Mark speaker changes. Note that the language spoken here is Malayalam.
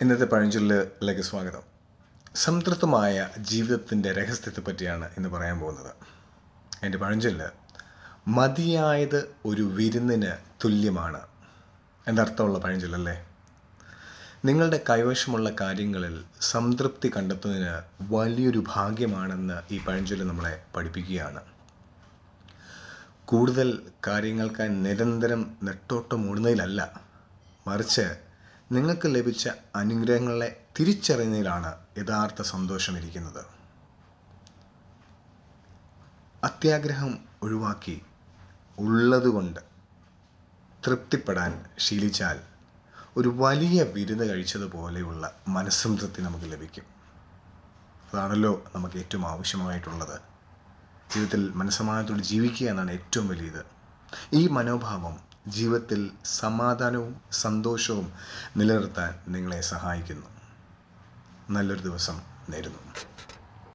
Speaker 1: ഇന്നത്തെ പഴഞ്ചൊല്ലിലേക്ക് സ്വാഗതം. സംതൃപ്തമായ ജീവിതത്തിൻ്റെ രഹസ്യത്തെ പറ്റിയാണ് ഇന്ന് പറയാൻ പോകുന്നത്. എൻ്റെ പഴഞ്ചൊല്ല് മതിയായത് ഒരു വിരുന്നിന് തുല്യമാണ് എന്നർത്ഥമുള്ള പഴഞ്ചൊല്ലല്ലേ. നിങ്ങളുടെ കൈവശമുള്ള കാര്യങ്ങളിൽ സംതൃപ്തി കണ്ടെത്തുന്നതിന് വലിയൊരു ഭാഗ്യമാണെന്ന് ഈ പഴഞ്ചൊല്ല് നമ്മളെ പഠിപ്പിക്കുകയാണ്. കൂടുതൽ കാര്യങ്ങൾക്കായി നിരന്തരം നെട്ടോട്ടമോടുന്നതിലല്ല, മറിച്ച് നിങ്ങൾക്ക് ലഭിച്ച അനുഗ്രഹങ്ങളെ തിരിച്ചറിയുന്നതിലാണ് യഥാർത്ഥ സന്തോഷമിരിക്കുന്നത്. അത്യാഗ്രഹം ഒഴിവാക്കി ഉള്ളതുകൊണ്ട് തൃപ്തിപ്പെടാൻ ശീലിച്ചാൽ ഒരു വലിയ വിരുന്ന് കഴിച്ചതുപോലെയുള്ള മനസ്സംതൃപ്തി നമുക്ക് ലഭിക്കും. അതാണല്ലോ നമുക്ക് ഏറ്റവും ആവശ്യമായിട്ടുള്ളത്. ജീവിതത്തിൽ മനസ്സമാധാനത്തോടെ ജീവിക്കുക എന്നാണ് ഏറ്റവും വലിയത്. ഈ മനോഭാവം ജീവിതത്തിൽ സമാധാനവും സന്തോഷവും നിലനിർത്താൻ നിങ്ങളെ സഹായിക്കുന്നു. നല്ലൊരു ദിവസം നേരുന്നു.